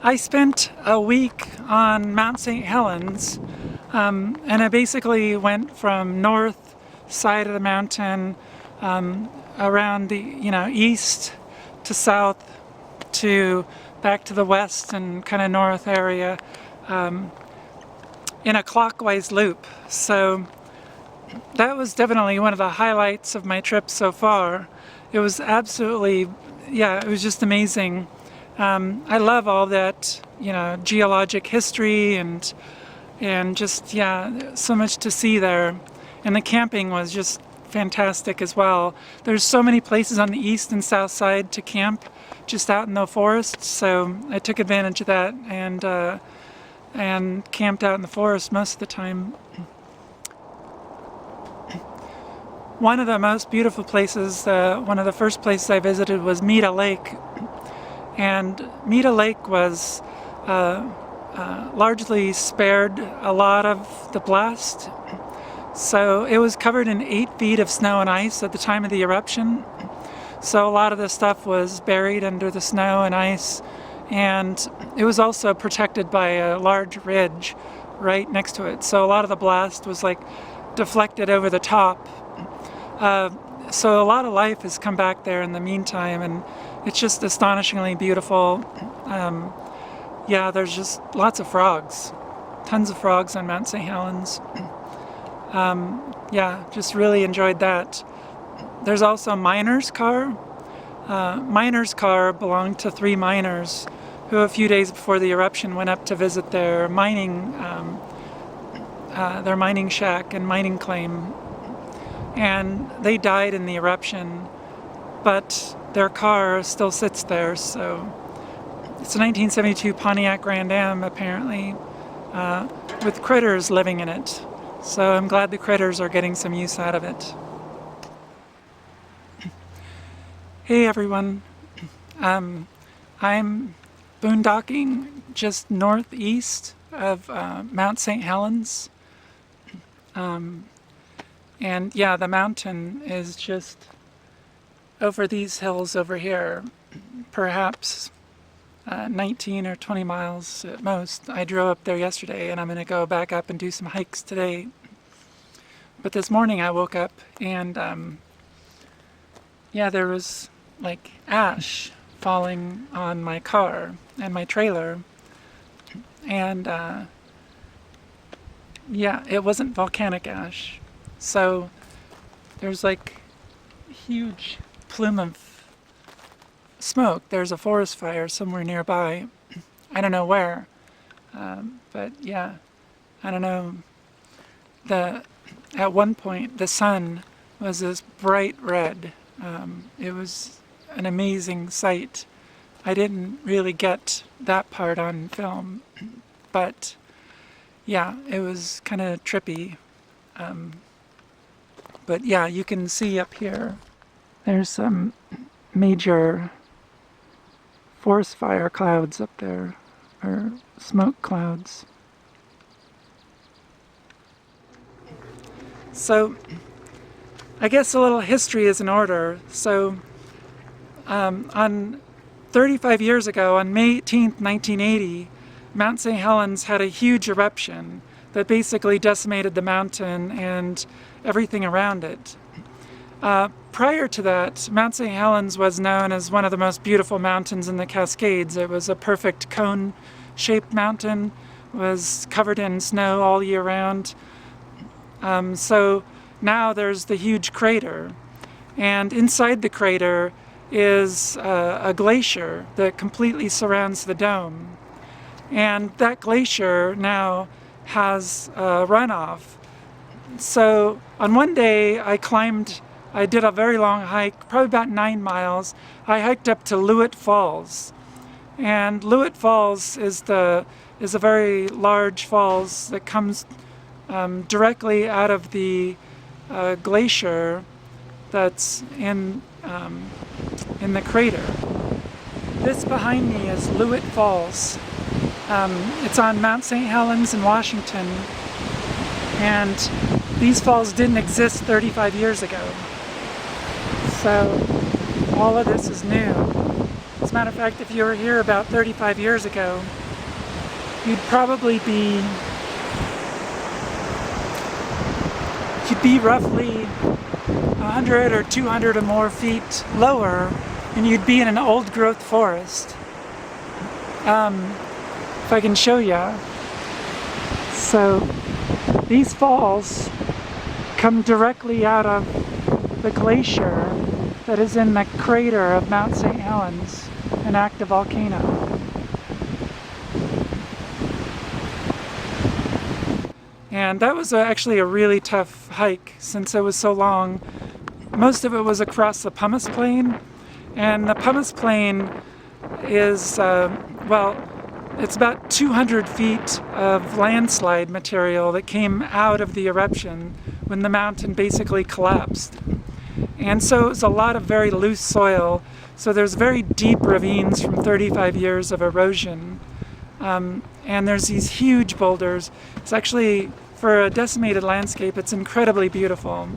I spent a week on Mount St. Helens, and I basically went from north side of the mountain around the east to south to back to the west and kind of north area in a clockwise loop. So that was definitely one of the highlights of my trip so far. It was absolutely, yeah, it was just amazing. I love all that, geologic history and just, yeah, so much to see there. And the camping was just fantastic as well. There's so many places on the east and south side to camp just out in the forest, so I took advantage of that and camped out in the forest most of the time. One of the most beautiful places, one of the first places I visited was Mita Lake. And Mita Lake was largely spared a lot of the blast. So it was covered in 8 feet of snow and ice at the time of the eruption. So a lot of the stuff was buried under the snow and ice. And it was also protected by a large ridge right next to it. So a lot of the blast was like deflected over the top. So a lot of life has come back there in the meantime, and it's just astonishingly beautiful. Yeah, there's just lots of frogs, tons of frogs on Mount St. Helens. Yeah, just really enjoyed that. There's also a miner's car. Miner's car belonged to 3 miners who a few days before the eruption went up to visit their mining shack and mining claim. And they died in the eruption, but their car still sits there. So it's a 1972 Pontiac Grand Am, apparently, with critters living in it. So I'm glad the critters are getting some use out of it. Hey everyone, I'm boondocking just northeast of Mount St. Helens. And yeah, the mountain is just over these hills over here, perhaps 19 or 20 miles at most. I drove up there yesterday and I'm going to go back up and do some hikes today. But this morning I woke up and yeah, there was like ash falling on my car and my trailer. And yeah, it wasn't volcanic ash. So there's like a huge plume of smoke. There's a forest fire somewhere nearby. I don't know where. But yeah, I don't know. At one point the sun was this bright red. It was an amazing sight. I didn't really get that part on film, but yeah, it was kind of trippy. But yeah, you can see up here, there's some major forest fire clouds up there, or smoke clouds. So, I guess a little history is in order. So, on 35 years ago, on May 18th, 1980, Mount St. Helens had a huge eruption that basically decimated the mountain and everything around it. Prior to that, Mount St. Helens was known as one of the most beautiful mountains in the Cascades. It was a perfect cone-shaped mountain, was covered in snow all year round. So now there's the huge crater, and inside the crater is a glacier that completely surrounds the dome. And that glacier now has runoff. So on one day I did a very long hike, probably about 9 miles. I hiked up to Loowit Falls. And Loowit Falls is a very large falls that comes directly out of the glacier that's in the crater. This behind me is Loowit Falls. It's on Mount St. Helens in Washington, and these falls didn't exist 35 years ago. So all of this is new. It's a matter of fact, if you were here about 35 years ago, you'd probably be roughly 100 or 200 or more feet lower, and you'd be in an old-growth forest. If I can show you. So these falls come directly out of the glacier that is in the crater of Mount St. Helens, an active volcano. And that was actually a really tough hike since it was so long. Most of it was across the pumice plain, and the pumice plain is, well, it's about 200 feet of landslide material that came out of the eruption when the mountain basically collapsed. And so it's a lot of very loose soil, so there's very deep ravines from 35 years of erosion. And there's these huge boulders. It's actually, for a decimated landscape, it's incredibly beautiful.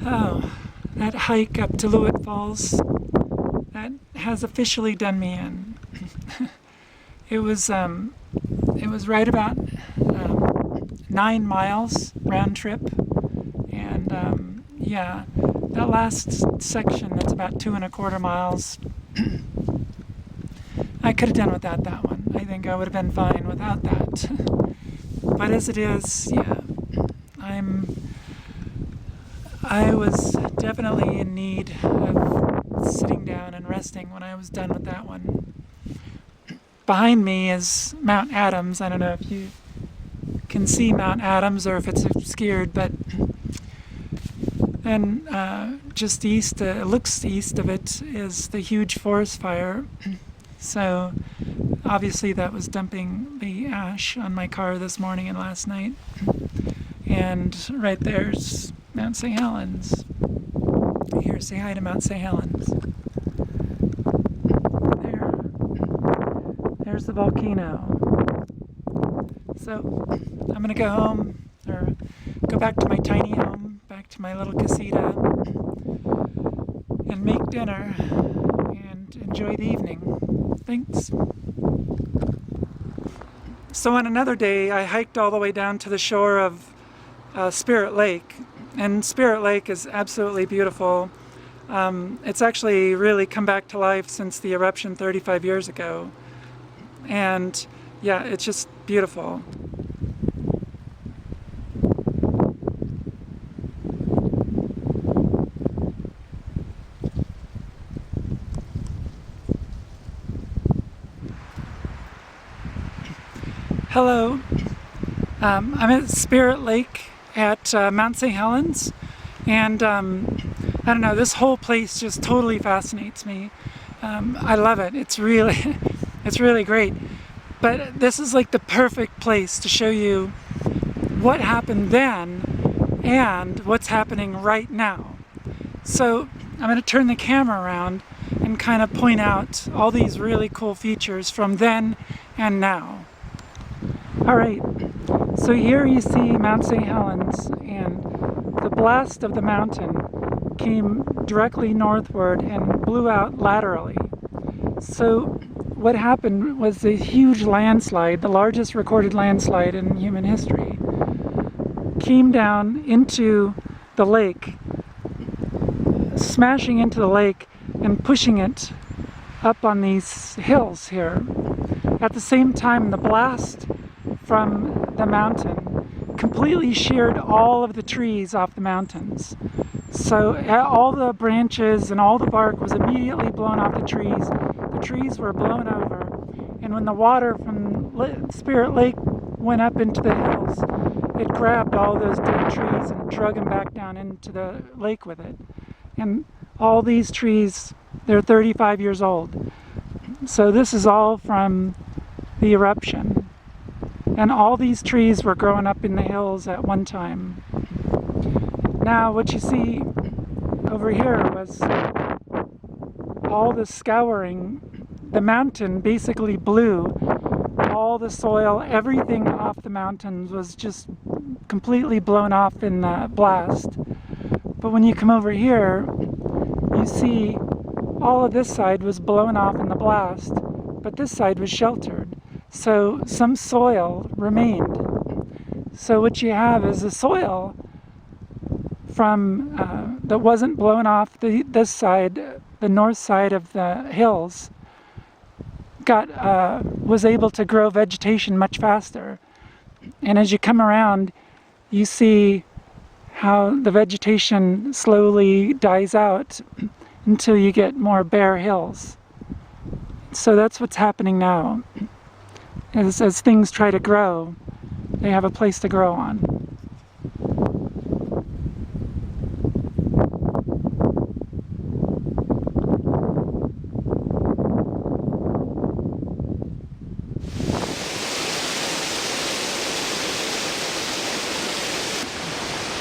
Oh, that hike up to Loowit Falls, that has officially done me in. It was right about 9 miles round trip, and yeah, that last section that's about 2¼ miles, I could have done without that one. I think I would have been fine without that. But as it is, yeah, I was definitely in need of sitting down and resting when I was done with that one. Behind me is Mount Adams. I don't know if you can see Mount Adams or if it's obscured, but then just east, it looks east of it, is the huge forest fire. So obviously that was dumping the ash on my car this morning and last night. And right there's Mount St. Helens. Here, say hi to Mount St. Helens. There's the volcano. So I'm gonna go home, or go back to my tiny home, back to my little casita, and make dinner and enjoy the evening. Thanks. So on another day, I hiked all the way down to the shore of Spirit Lake, and Spirit Lake is absolutely beautiful. It's actually really come back to life since the eruption 35 years ago. And yeah, it's just beautiful. Hello, I'm at Spirit Lake at Mount St. Helens, and I don't know, this whole place just totally fascinates me. I love it. It's really it's really great. But this is like the perfect place to show you what happened then and what's happening right now. So I'm going to turn the camera around and kind of point out all these really cool features from then and now. Alright, so here you see Mount St. Helens, and the blast of the mountain came directly northward and blew out laterally. So what happened was a huge landslide, the largest recorded landslide in human history, came down into the lake, smashing into the lake and pushing it up on these hills here. At the same time, the blast from the mountain completely sheared all of the trees off the mountains. So all the branches and all the bark was immediately blown off the trees. The trees were blown over, and when the water from Spirit Lake went up into the hills, it grabbed all those dead trees and drug them back down into the lake with it. And all these trees, they're 35 years old. So this is all from the eruption. And all these trees were growing up in the hills at one time. Now what you see over here was all the scouring. The mountain basically blew all the soil, everything off the mountains was just completely blown off in the blast. But when you come over here, you see all of this side was blown off in the blast, but this side was sheltered. So some soil remained. So what you have is the soil from that wasn't blown off this side, the north side of the hills, was able to grow vegetation much faster. And as you come around, you see how the vegetation slowly dies out until you get more bare hills. So that's what's happening now. As things try to grow, they have a place to grow on.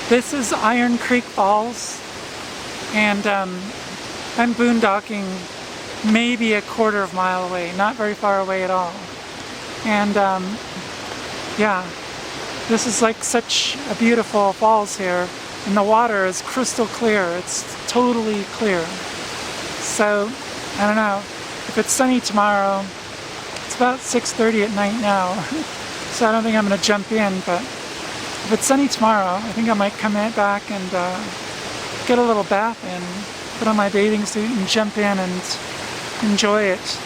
This is Iron Creek Falls, and I'm boondocking maybe a quarter of a mile away, not very far away at all. And yeah, this is like such a beautiful falls here, and the water is crystal clear. It's totally clear. So I don't know, if it's sunny tomorrow, it's about 6:30 at night now, so I don't think I'm going to jump in, but if it's sunny tomorrow, I think I might come back and get a little bath in, put on my bathing suit and jump in and enjoy it.